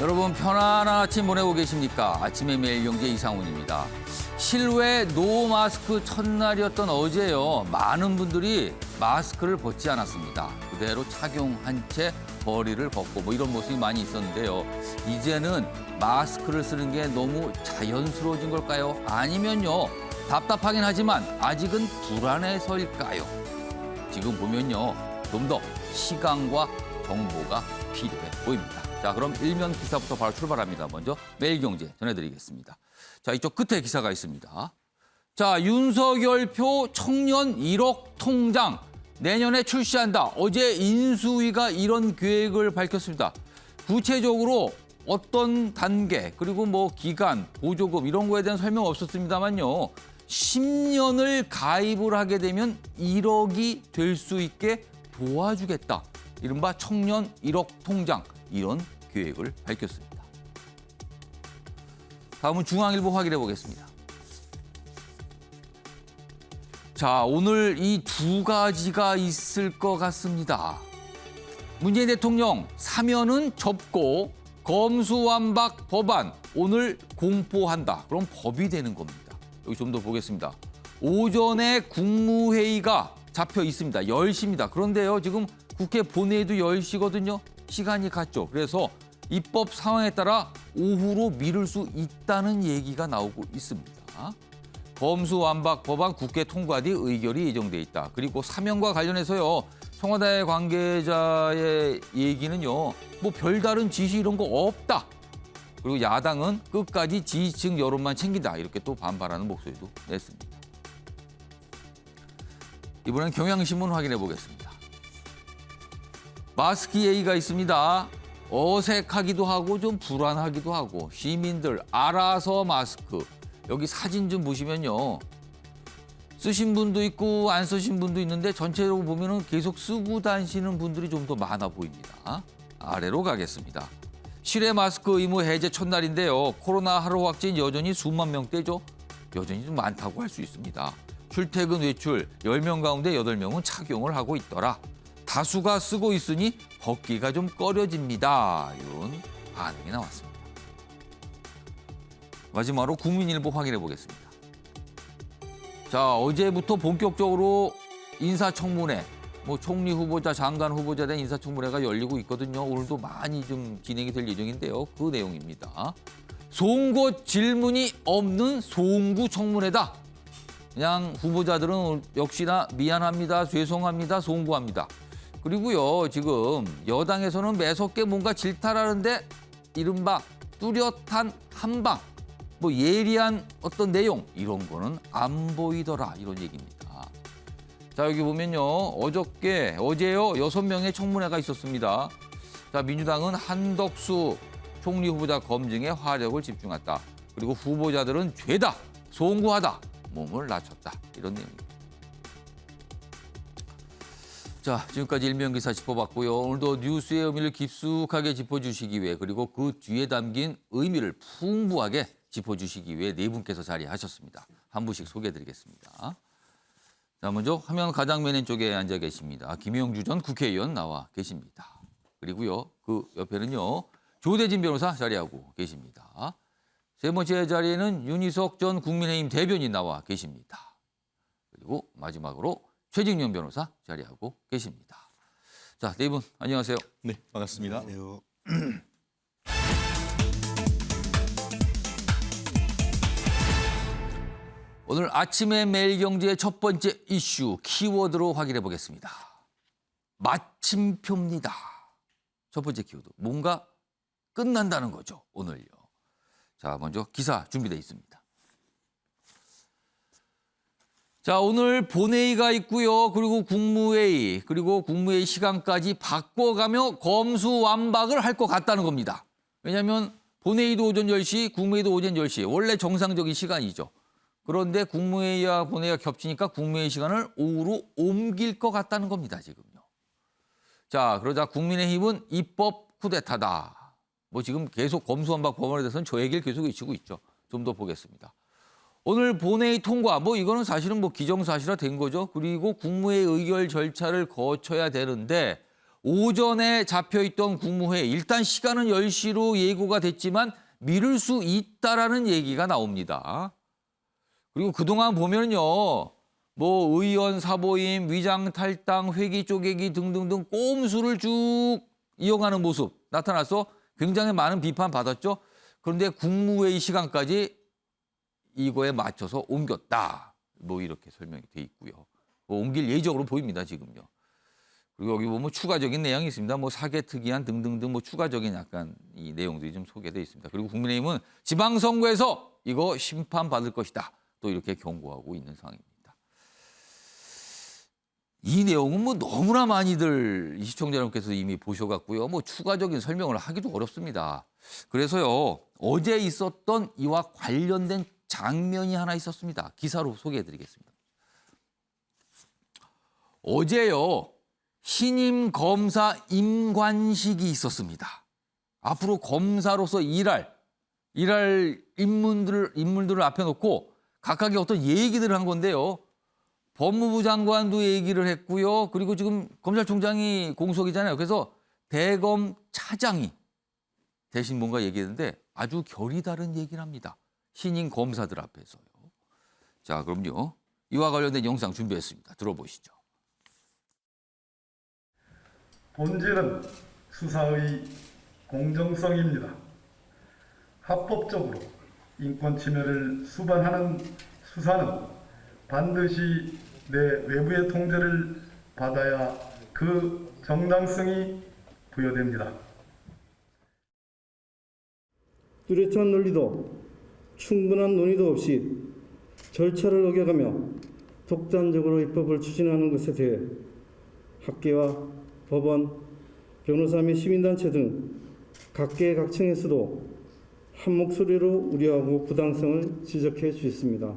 여러분 편안한 아침 보내고 계십니까? 아침의 매일 경제 이상훈입니다. 실외 노 마스크 첫날이었던 어제요. 많은 분들이 마스크를 벗지 않았습니다. 그대로 착용한 채 거리를 걷고 뭐 이런 모습이 많이 있었는데요. 이제는 마스크를 쓰는 게 너무 자연스러워진 걸까요? 아니면요. 답답하긴 하지만 아직은 불안해서일까요? 지금 보면요. 좀 더 시간과 정보가 필요해 보입니다. 자, 그럼 일면 기사부터 바로 출발합니다. 먼저 매일경제 전해드리겠습니다. 자, 이쪽 끝에 기사가 있습니다. 자, 윤석열표 청년 1억 통장 내년에 출시한다. 어제 인수위가 이런 계획을 밝혔습니다. 구체적으로 어떤 단계 그리고 뭐 기간, 보조금 이런 거에 대한 설명 없었습니다만요. 10년을 가입을 하게 되면 1억이 될 수 있게 도와주겠다. 이른바 청년 1억 통장. 이런 계획을 밝혔습니다. 다음은 중앙일보 확인해 보겠습니다. 자, 오늘 이 두 가지가 있을 것 같습니다. 문재인 대통령 사면은 접고 검수완박 법안 오늘 공포한다. 그럼 법이 되는 겁니다. 여기 좀 더 보겠습니다. 오전에 국무회의가 잡혀 있습니다. 10시입니다. 그런데요, 지금 국회 본회의도 10시거든요. 시간이 갔죠. 그래서 입법 상황에 따라 오후로 미룰 수 있다는 얘기가 나오고 있습니다. 검수완박 법안 국회 통과 뒤 의결이 예정돼 있다. 그리고 사면과 관련해서요. 청와대 관계자의 얘기는요. 뭐 별다른 지시 이런 거 없다. 그리고 야당은 끝까지 지지층 여론만 챙긴다. 이렇게 또 반발하는 목소리도 냈습니다. 이번엔 경향신문 확인해 보겠습니다. 마스크 얘기가 있습니다. 어색하기도 하고 좀 불안하기도 하고 시민들 알아서 마스크. 여기 사진 좀 보시면요. 쓰신 분도 있고 안 쓰신 분도 있는데 전체적으로 보면은 계속 쓰고 다니시는 분들이 좀 더 많아 보입니다. 아래로 가겠습니다. 실외 마스크 의무 해제 첫날인데요. 코로나 하루 확진 여전히 수만 명대죠. 여전히 좀 많다고 할 수 있습니다. 출퇴근 외출 10명 가운데 8명은 착용을 하고 있더라. 다수가 쓰고 있으니 벗기가 좀 꺼려집니다. 이런 반응이 나왔습니다. 마지막으로 국민일보 확인해 보겠습니다. 자, 어제부터 본격적으로 인사청문회, 뭐 총리 후보자, 장관 후보자에 대한 인사청문회가 열리고 있거든요. 오늘도 많이 좀 진행이 될 예정인데요. 그 내용입니다. 송곳 질문이 없는 송구 청문회다. 그냥 후보자들은 역시나 미안합니다, 죄송합니다, 송구합니다. 그리고요, 지금 여당에서는 매섭게 뭔가 질타하는데 이른바 뚜렷한 한방, 뭐 예리한 어떤 내용 이런 거는 안 보이더라 이런 얘기입니다. 자, 여기 보면요, 어제요 6명의 청문회가 있었습니다. 자, 민주당은 한덕수 총리 후보자 검증에 화력을 집중했다. 그리고 후보자들은 죄다, 송구하다, 몸을 낮췄다 이런 내용입니다. 자, 지금까지 일면기사 짚어봤고요. 오늘도 뉴스의 의미를 깊숙하게 짚어주시기 위해 그리고 그 뒤에 담긴 의미를 풍부하게 짚어주시기 위해 네 분께서 자리하셨습니다. 한 분씩 소개해드리겠습니다. 자, 먼저 화면 가장 맨 왼쪽에 앉아 계십니다. 김영주 전 국회의원 나와 계십니다. 그리고요, 그 옆에는요, 조대진 변호사 자리하고 계십니다. 세 번째 자리에는 윤희석 전 국민의힘 대변인 나와 계십니다. 그리고 마지막으로 최진영 변호사 자리하고 계십니다. 자, 네 분 안녕하세요. 네, 반갑습니다. 안녕하세요. 오늘 아침의 매일경제의 첫 번째 이슈 키워드로 확인해 보겠습니다. 마침표입니다. 첫 번째 키워드. 뭔가 끝난다는 거죠, 오늘요. 자, 먼저 기사 준비되어 있습니다. 자, 오늘 본회의가 있고요. 그리고 국무회의 시간까지 바꿔가며 검수완박을 할 것 같다는 겁니다. 왜냐하면 본회의도 오전 10시, 국무회의도 오전 10시. 원래 정상적인 시간이죠. 그런데 국무회의와 본회의가 겹치니까 국무회의 시간을 오후로 옮길 것 같다는 겁니다, 지금요. 자, 그러자 국민의힘은 입법 쿠데타다. 뭐 지금 계속 검수완박 법안에 대해서는 저 얘기를 계속 외치고 있죠. 좀 더 보겠습니다. 오늘 본회의 통과, 뭐 이거는 사실은 뭐 기정사실화 된 거죠. 그리고 국무회의 의결 절차를 거쳐야 되는데 오전에 잡혀있던 국무회의 일단 시간은 10시로 예고가 됐지만 미룰 수 있다라는 얘기가 나옵니다. 그리고 그동안 보면요. 뭐 의원 사보임, 위장 탈당, 회기 쪼개기 등등등 꼼수를 쭉 이어가는 모습 나타나서 굉장히 많은 비판 받았죠. 그런데 국무회의 시간까지 이거에 맞춰서 옮겼다. 뭐 이렇게 설명이 돼 있고요. 뭐 옮길 예정으로 보입니다, 지금요. 그리고 여기 보면 추가적인 내용이 있습니다. 뭐 사개특위안 등등등 뭐 추가적인 약간 이 내용들이 좀 소개돼 있습니다. 그리고 국민의힘은 지방선거에서 이거 심판받을 것이다. 또 이렇게 경고하고 있는 상황입니다. 이 내용은 뭐 너무나 많이들 시청자 여러분께서 이미 보셔갖고요. 뭐 추가적인 설명을 하기도 어렵습니다. 그래서요, 어제 있었던 이와 관련된 장면이 하나 있었습니다. 기사로 소개해드리겠습니다. 어제요, 신임 검사 임관식이 있었습니다. 앞으로 검사로서 일할 인물들을 앞에 놓고 각각의 어떤 얘기들을 한 건데요. 법무부 장관도 얘기를 했고요. 그리고 지금 검찰총장이 공석이잖아요. 그래서 대검 차장이 대신 뭔가 얘기했는데 아주 결이 다른 얘기를 합니다. 신임 검사들 앞에서요. 자, 그럼요. 이와 관련된 영상 준비했습니다. 들어보시죠. 본질은 수사의 공정성입니다. 합법적으로 인권 침해를 수반하는 수사는 반드시 내 외부의 통제를 받아야 그 정당성이 부여됩니다. 뚜렷한 논리도 충분한 논의도 없이 절차를 어겨가며 독단적으로 입법을 추진하는 것에 대해 학계와 법원, 변호사 및 시민단체 등 각계 각층에서도 한 목소리로 우려하고 부당성을 지적해 주셨습니다.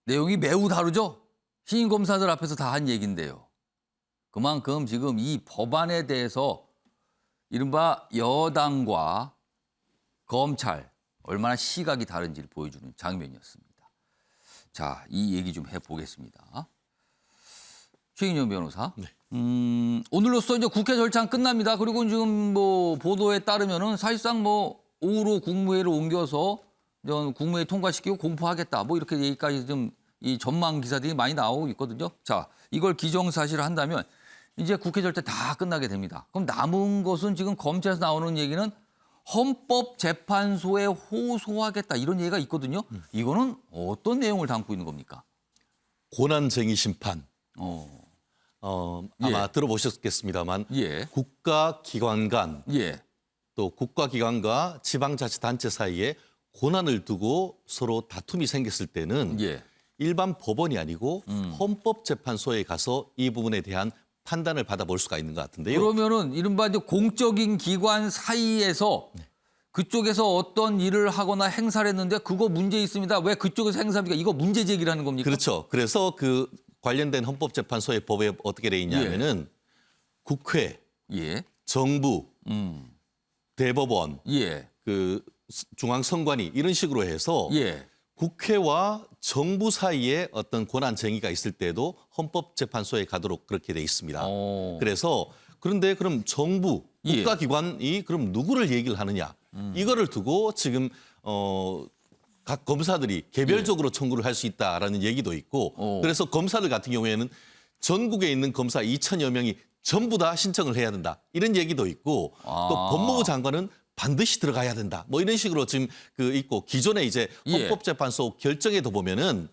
내용이 매우 다르죠? 신임 검사들 앞에서 다 한 얘기인데요. 그만큼 지금 이 법안에 대해서 이른바 여당과 검찰 얼마나 시각이 다른지를 보여주는 장면이었습니다. 자, 이 얘기 좀 해보겠습니다. 최인영 변호사. 네. 오늘로써 이제 국회 절차는 끝납니다. 그리고 지금 뭐 보도에 따르면은 사실상 뭐 오후로 국무회의를 옮겨서 국무회의 통과시키고 공포하겠다. 뭐 이렇게 얘기까지 좀 이 전망 기사들이 많이 나오고 있거든요. 자, 이걸 기정사실을 한다면 이제 국회 절차 다 끝나게 됩니다. 그럼 남은 것은 지금 검찰에서 나오는 얘기는 헌법재판소에 호소하겠다. 이런 얘기가 있거든요. 이거는 어떤 내용을 담고 있는 겁니까? 고난쟁의 심판. 아마 예. 들어보셨겠습니다만 예. 국가기관 간 예. 또 국가기관과 지방자치단체 사이에 고난을 두고 서로 다툼이 생겼을 때는 예. 일반 법원이 아니고 헌법재판소에 가서 이 부분에 대한 판단을 받아볼 수가 있는 것 같은데요. 그러면은 이른바 이제 공적인 기관 사이에서 그쪽에서 어떤 일을 하거나 행사를 했는데 그거 문제 있습니다. 왜 그쪽에서 행사합니까? 이거 문제 제기를 하는 겁니까? 그렇죠. 그래서 그 관련된 헌법재판소의 법에 어떻게 돼 있냐면은 국회, 예. 정부, 대법원, 예. 그 중앙선관위 이런 식으로 해서 예. 국회와 정부 사이에 어떤 권한 쟁의가 있을 때도 헌법재판소에 가도록 그렇게 돼 있습니다. 그래서 그런데 그럼 정부, 예. 국가기관이 그럼 누구를 얘기를 하느냐 이거를 두고 지금 각 검사들이 개별적으로 청구를 할 수 있다라는 얘기도 있고 그래서 검사들 같은 경우에는 전국에 있는 검사 2천여 명이 전부 다 신청을 해야 된다 이런 얘기도 있고 또 법무부 장관은 반드시 들어가야 된다. 뭐 이런 식으로 지금 있고 기존에 이제 헌법재판소 결정에도 보면은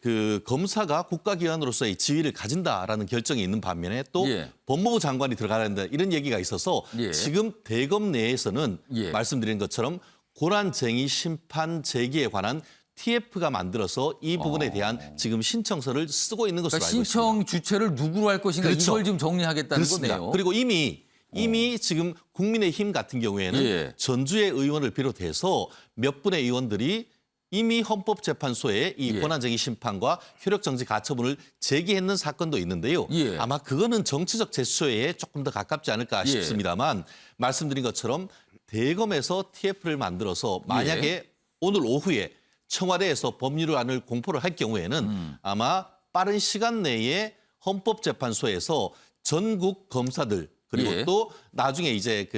그 검사가 국가기관으로서의 지위를 가진다라는 결정이 있는 반면에 또 법무부 장관이 들어가야 된다 이런 얘기가 있어서 지금 대검 내에서는 말씀드린 것처럼 고난쟁의 심판 제기에 관한 TF가 만들어서 이 부분에 대한 지금 신청서를 쓰고 있는 것으로 알고 있습니다. 신청 주체를 누구로 할 것인가 그렇죠. 이걸 지금 정리하겠다는 그렇습니다. 거네요. 그리고 이미 지금 국민의힘 같은 경우에는 전주의 의원을 비롯해서 몇 분의 의원들이 이미 헌법재판소에 이 권한쟁의 심판과 효력정지 가처분을 제기했는 사건도 있는데요. 아마 그거는 정치적 제스처에 조금 더 가깝지 않을까 싶습니다만 말씀드린 것처럼 대검에서 TF를 만들어서 만약에 오늘 오후에 청와대에서 법률안을 공포를 할 경우에는 아마 빠른 시간 내에 헌법재판소에서 전국 검사들 그리고 예. 또 나중에 이제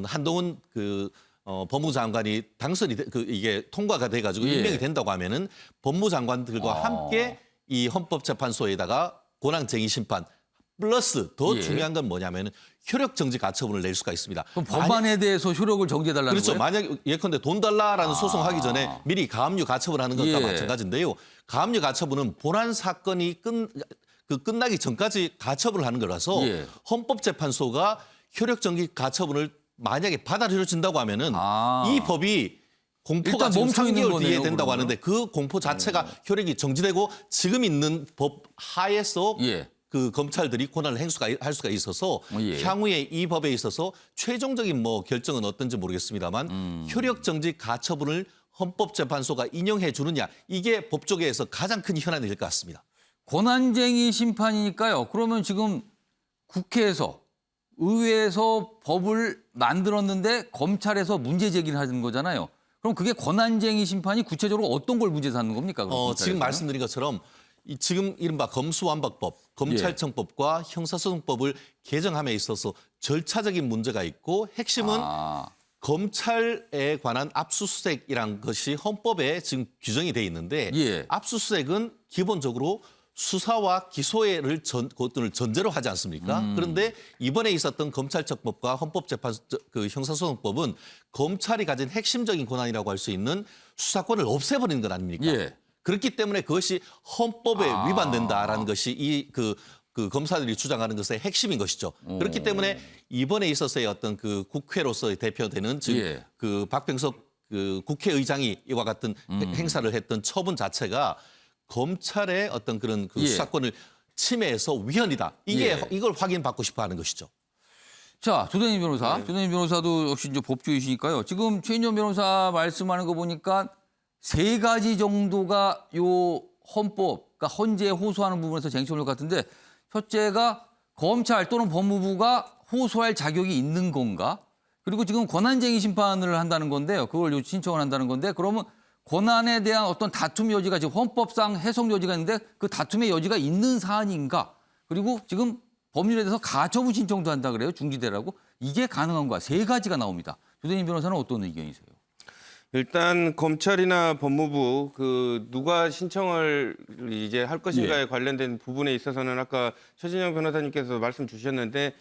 한동훈 법무부 장관이 당선이 이게 통과가 돼가지고 예. 임명이 된다고 하면은 법무부 장관들과 함께 이 헌법재판소에다가 권한쟁의 심판 플러스 더 예. 중요한 건 뭐냐면은 효력 정지 가처분을 낼 수가 있습니다. 그럼 법안에 대해서 효력을 정지해달라는 그렇죠. 거예요? 만약 예컨대 돈 달라라는 소송하기 전에 미리 가압류 가처분하는 것과 예. 마찬가지인데요. 가압류 가처분은 본안 사건이 끝나기 전까지 가처분을 하는 거라서 예. 헌법재판소가 효력 정지 가처분을 만약에 받아들여진다고 하면은 아. 이 법이 공포가 일단 지금 멈춰 있는 3개월 거네요, 뒤에 된다고 그러면. 하는데 그 공포 자체가 효력이 정지되고 지금 있는 법 하에서 예. 그 검찰들이 권한을 할 수가 있어서 예. 향후에 이 법에 있어서 최종적인 결정은 어떤지 모르겠습니다만 효력 정지 가처분을 헌법재판소가 인용해 주느냐 이게 법조계에서 가장 큰 현안이 될 것 같습니다. 권한쟁의 심판이니까요. 그러면 지금 국회에서 의회에서 법을 만들었는데 검찰에서 문제 제기를 하는 거잖아요. 그럼 그게 권한쟁의 심판이 구체적으로 어떤 걸 문제 삼는 겁니까? 그럼 지금 검찰에서는? 말씀드린 것처럼 지금 이른바 검수완박법, 검찰청법과 형사소송법을 개정함에 있어서 절차적인 문제가 있고 핵심은 검찰에 관한 압수수색이란 것이 헌법에 지금 규정이 돼 있는데 예. 압수수색은 기본적으로 수사와 기소를 전제로 하지 않습니까? 그런데 이번에 있었던 검찰청법과 형사소송법은 검찰이 가진 핵심적인 권한이라고 할 수 있는 수사권을 없애버리는 것 아닙니까? 예. 그렇기 때문에 그것이 헌법에 위반된다라는 것이 그 검사들이 주장하는 것의 핵심인 것이죠. 그렇기 때문에 이번에 있어서의 어떤 그 국회로서의 대표되는 즉 예. 그 박병석 그 국회의장이 이와 같은 행사를 했던 처분 자체가 검찰의 어떤 그런 그 예. 수사권을 침해해서 위헌이다. 이걸 확인받고 싶어 하는 것이죠. 자, 조대인 변호사. 조대인 변호사도 역시 이제 법조이시니까요. 지금 최인정 변호사 말씀하는 거 보니까 3가지 정도가 요 헌법, 그러니까 헌재에 호소하는 부분에서 쟁점일 것 같은데 첫째가 검찰 또는 법무부가 호소할 자격이 있는 건가? 그리고 지금 권한쟁의 심판을 한다는 건데요. 그걸 신청을 한다는 건데 그러면 권한에 대한 어떤 다툼 여지가 지금 헌법상 해석 여지가 있는데 그 다툼의 여지가 있는 사안인가? 그리고 지금 법률에 대해서 가처분 신청도 한다 그래요. 중지되라고. 이게 가능한가? 3가지가 나옵니다. 조대인 변호사는 어떤 의견이세요? 일단 검찰이나 법무부 누가 신청을 이제 할 것인가에 관련된 부분에 있어서는 아까 최진영 변호사님께서 말씀 주셨는데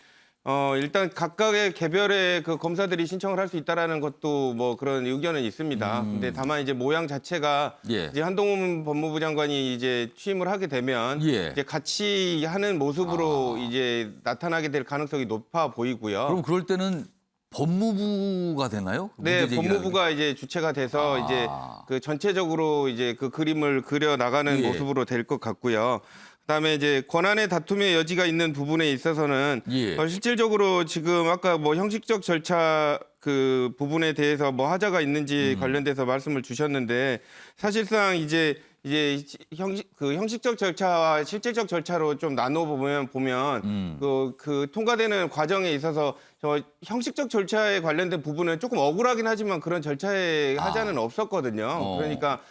일단 각각의 개별의 그 검사들이 신청을 할 수 있다라는 것도 뭐 그런 의견은 있습니다. 근데 다만 이제 모양 자체가 예. 이제 한동훈 법무부 장관이 이제 취임을 하게 되면 예. 이제 같이 하는 모습으로 이제 나타나게 될 가능성이 높아 보이고요. 그럼 그럴 때는 법무부가 되나요? 네, 문제 제기를 법무부가 이제 주체가 돼서 이제 그 전체적으로 이제 그 그림을 그려 나가는 예. 모습으로 될 것 같고요. 그다음에 이제 권한의 다툼의 여지가 있는 부분에 있어서는 예. 실질적으로 지금 아까 뭐 형식적 절차 그 부분에 대해서 뭐 하자가 있는지 관련돼서 말씀을 주셨는데 사실상 이제 형식적 절차와 실질적 절차로 좀 나눠 보면 그 통과되는 과정에 있어서 저 형식적 절차에 관련된 부분은 조금 억울하긴 하지만 그런 절차에 하자는 없었거든요. 그러니까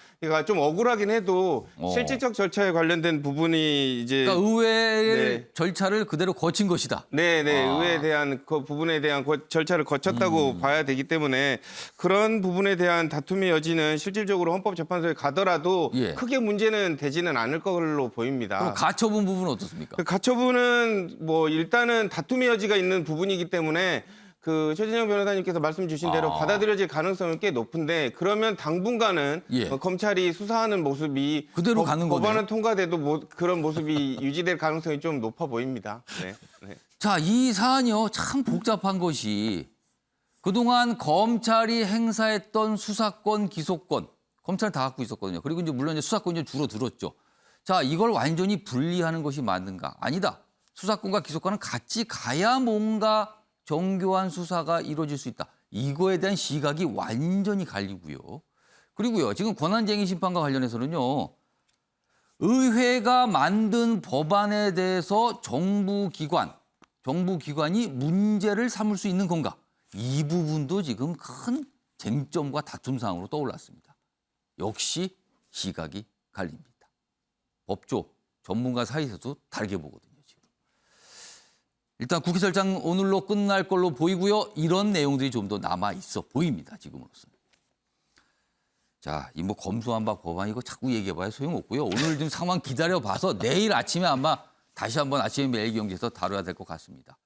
좀 억울하긴 해도 실질적 절차에 관련된 부분이 이제 그러니까 의회의 네. 절차를 그대로 거친 것이다. 네, 의회에 대한 그 부분에 대한 절차를 거쳤다고 봐야 되기 때문에 그런 부분에 대한 다툼의 여지는 실질적으로 헌법재판소에 가더라도 예. 크게 문제는 되지는 않을 걸로 보입니다. 그럼 가처분 부분은 어떻습니까? 그 가처분은 뭐 일단은 다툼의 여지가 있는 부분이기 때문에 그 최진영 변호사님께서 말씀 주신 대로 받아들여질 가능성은 꽤 높은데 그러면 당분간은 예. 검찰이 수사하는 모습이 그대로 가는 거네요. 법안은 통과돼도 그런 모습이 유지될 가능성이 좀 높아 보입니다. 네. 자, 이 사안이요. 참 복잡한 것이 그동안 검찰이 행사했던 수사권, 기소권, 검찰 다 갖고 있었거든요. 그리고 이제 물론 이제 수사권이 줄어들었죠. 자, 이걸 완전히 분리하는 것이 맞는가? 아니다. 수사권과 기소권은 같이 가야 뭔가 정교한 수사가 이루어질 수 있다. 이거에 대한 시각이 완전히 갈리고요. 그리고요, 지금 권한쟁의 심판과 관련해서는요, 의회가 만든 법안에 대해서 정부기관이 문제를 삼을 수 있는 건가? 이 부분도 지금 큰 쟁점과 다툼 사항으로 떠올랐습니다. 역시 시각이 갈립니다. 법조 전문가 사이에서도 다르게 보거든요. 지금. 일단 국회 절장 오늘로 끝날 걸로 보이고요. 이런 내용들이 좀 더 남아 있어 보입니다. 지금으로서는. 자, 이 뭐 검수한 바 법안 이거 자꾸 얘기해봐야 소용없고요. 오늘 좀 상황 기다려봐서 내일 아침에 아마 다시 한번 아침에 매일경제에서 다뤄야 될 것 같습니다.